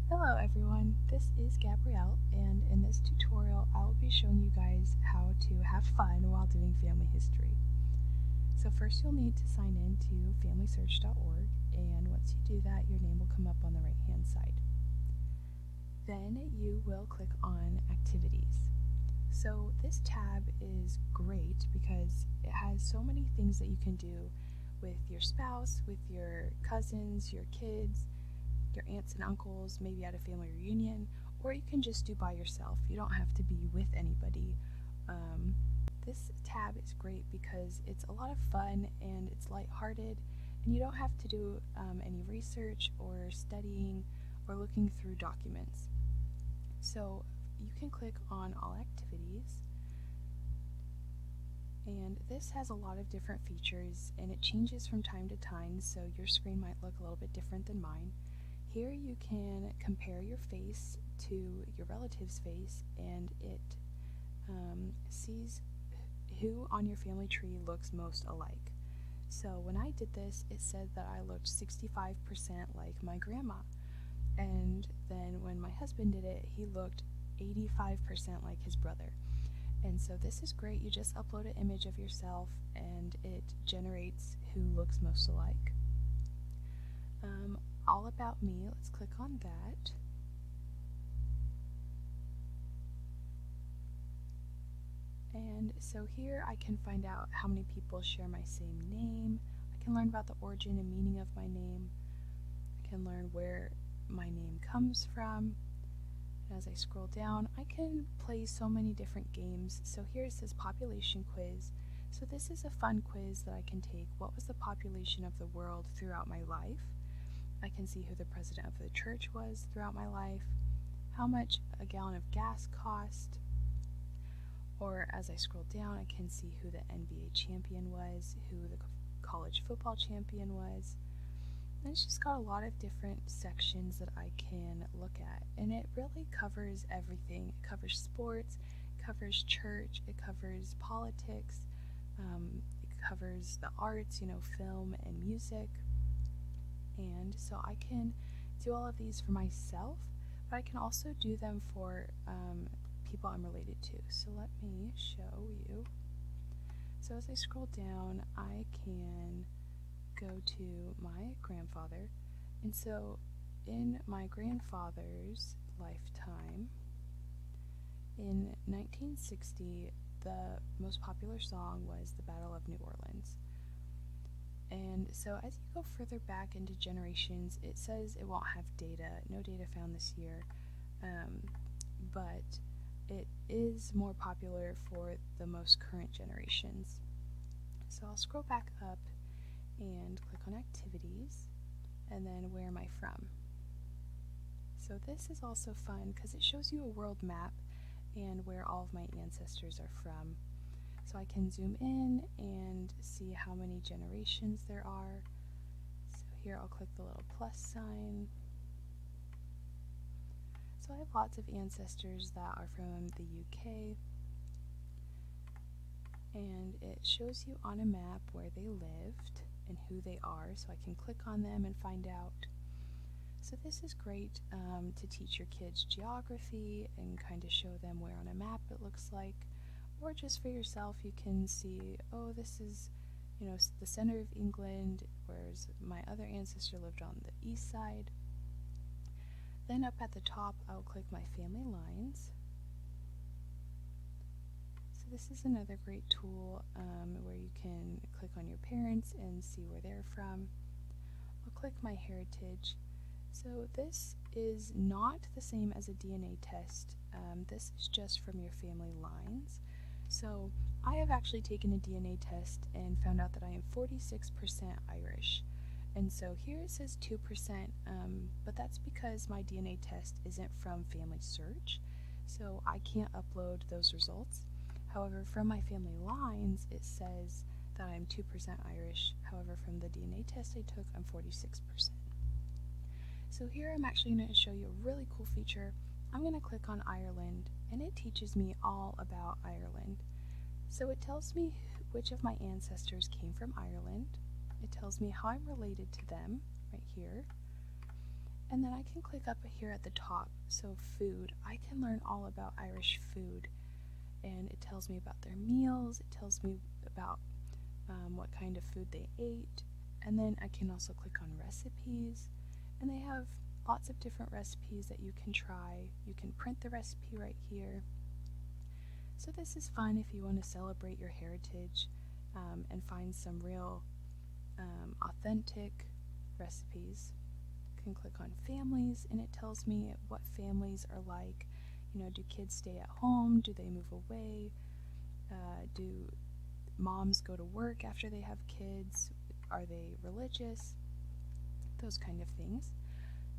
Hello everyone, this is Gabrielle, and in this tutorial I will be showing you guys how to have fun while doing family history. So first you'll need to sign in to familysearch.org, and once you do that your name will come up on the right hand side. Then you will click on Activities. So this tab is great because it has so many things that you can do with your spouse, with your cousins, your kids, your aunts and uncles, maybe at a family reunion, or you can just do by yourself. You don't have to be with anybody. This tab is great because it's a lot of fun and it's lighthearted, and you don't have to do any research or studying or looking through documents. So you can click on All Activities, and this has a lot of different features and it changes from time to time, so your screen might look a little bit different than mine. Here you can compare your face to your relative's face, and it sees who on your family tree looks most alike. So when I did this, it said that I looked 65% like my grandma. And then when my husband did it, he looked 85% like his brother. And so this is great. You just upload an image of yourself and it generates who looks most alike. All About Me, let's click on that. And so here I can find out how many people share my same name. I can learn about the origin and meaning of my name. I can learn where my name comes from. And as I scroll down, I can play so many different games. So here it says population quiz. So this is a fun quiz that I can take. What was the population of the world throughout my life? I can see who the president of the church was throughout my life, how much a gallon of gas cost, or as I scroll down I can see who the NBA champion was, who the college football champion was. And it's just got a lot of different sections that I can look at, and it really covers everything. It covers sports, it covers church, it covers politics, it covers the arts, film and music. And so I can do all of these for myself, but I can also do them for people I'm related to. So let me show you. So as I scroll down, I can go to my grandfather, and so in my grandfather's lifetime, in 1960, the most popular song was the Battle of New Orleans. And so as you go further back into generations, it says it won't have data, no data found this year, but it is more popular for the most current generations. So I'll scroll back up and click on Activities, and then Where Am I From? So this is also fun because it shows you a world map and where all of my ancestors are from. So I can zoom in and see how many generations there are. So here I'll click the little plus sign. So I have lots of ancestors that are from the UK, and it shows you on a map where they lived and who they are, so I can click on them and find out. So this is great to teach your kids geography and kind of show them where on a map it looks like. Or just for yourself, you can see, oh, this is, the center of England, whereas my other ancestor lived on the east side. Then up at the top, I'll click my family lines. So this is another great tool where you can click on your parents and see where they're from. I'll click my heritage. So this is not the same as a DNA test. This is just from your family lines. So I have actually taken a DNA test and found out that I am 46% Irish. And so here it says 2%, but that's because my DNA test isn't from Family Search, so I can't upload those results. However, from my family lines, it says that I'm 2% Irish. However, from the DNA test I took, I'm 46%. So here I'm actually going to show you a really cool feature. I'm going to click on Ireland, and it teaches me all about Ireland. So it tells me which of my ancestors came from Ireland. It tells me how I'm related to them right here. And then I can click up here at the top, so food. I can learn all about Irish food, and it tells me about their meals, it tells me about what kind of food they ate, and then I can also click on recipes, and they have lots of different recipes that you can try. You can print the recipe right here. So this is fun if you want to celebrate your heritage and find some real authentic recipes. You can click on families, and it tells me what families are like. You know, do kids stay at home? Do they move away? Do moms go to work after they have kids? Are they religious? Those kind of things.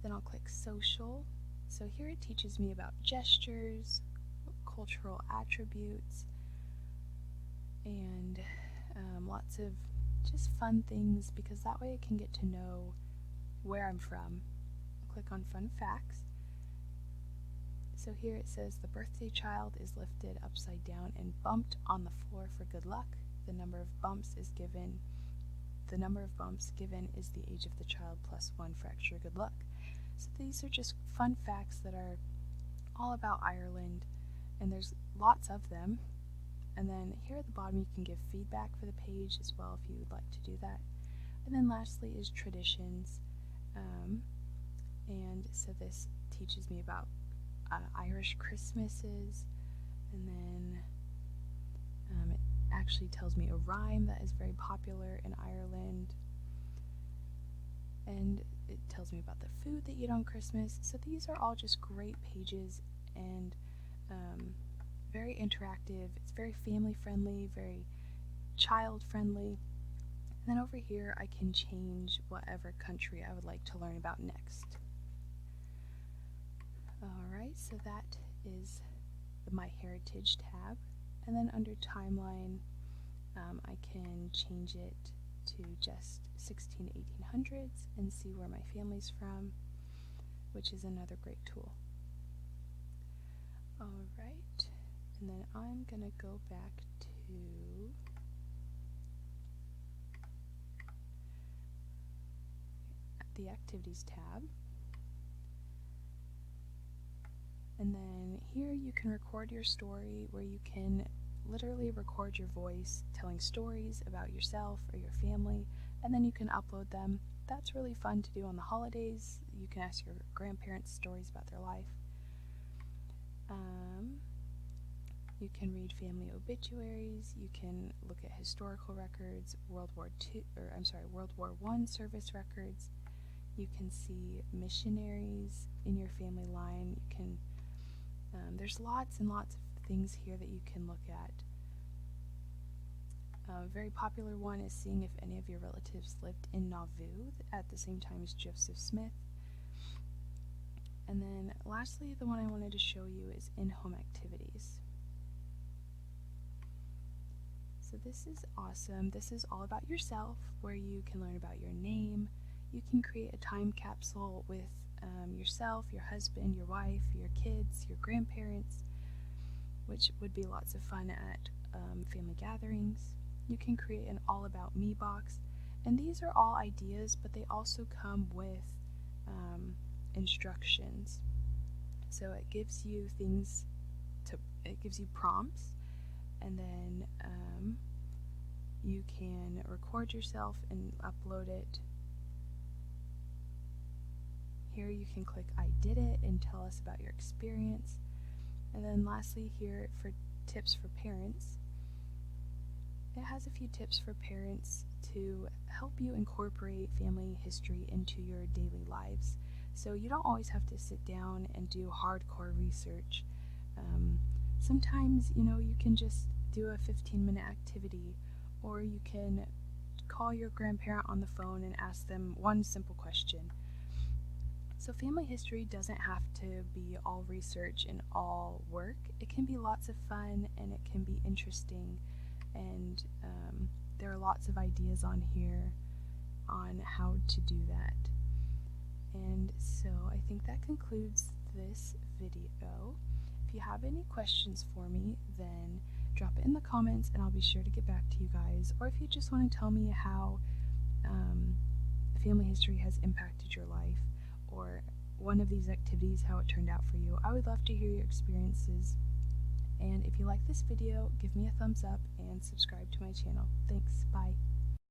Then I'll click social. So here it teaches me about gestures, cultural attributes, and lots of just fun things, because that way I can get to know where I'm from. I'll click on fun facts. So here it says the birthday child is lifted upside down and bumped on the floor for good luck. The number of bumps given is the age of the child plus 1 for extra good luck. So these are just fun facts that are all about Ireland, and there's lots of them. And then here at the bottom you can give feedback for the page as well if you would like to do that. And then lastly is traditions, and so this teaches me about Irish Christmases, and then it actually tells me a rhyme that is very popular in Ireland, and it tells me about the food they eat on Christmas. So these are all just great pages, and very interactive. It's very family friendly, very child friendly. And then over here I can change whatever country I would like to learn about next. Alright, so that is the My Heritage tab. And then under Timeline, I can change it to just 1800s and see where my family's from, which is another great tool. Alright, and then I'm going to go back to the Activities tab. And then here you can record your story, where you can literally record your voice telling stories about yourself or your family, and then you can upload them. That's really fun to do on the holidays. You can ask your grandparents stories about their life. You can read family obituaries, you can look at historical records, World War I service records. You can see missionaries in your family line. You can there's lots and lots of things here that you can look at. A very popular one is seeing if any of your relatives lived in Nauvoo at the same time as Joseph Smith. And then lastly, the one I wanted to show you is in-home activities. So this is awesome. This is all about yourself, where you can learn about your name. You can create a time capsule with yourself, your husband, your wife, your kids, your grandparents, which would be lots of fun at family gatherings. You can create an all about me box, and these are all ideas, but they also come with instructions. So it gives you it gives you prompts, and then you can record yourself and upload it. Here you can click I did it and tell us about your experience. And then lastly here for tips for parents, it has a few tips for parents to help you incorporate family history into your daily lives. So you don't always have to sit down and do hardcore research. Sometimes, you can just do a 15-minute activity, or you can call your grandparent on the phone and ask them one simple question. So family history doesn't have to be all research and all work. It can be lots of fun, and it can be interesting, and there are lots of ideas on here on how to do that. And so I think that concludes this video. If you have any questions for me, then drop it in the comments and I'll be sure to get back to you guys. Or if you just want to tell me how family history has impacted your life, or one of these activities, how it turned out for you. I would love to hear your experiences. And if you like this video, give me a thumbs up and subscribe to my channel. Thanks, bye.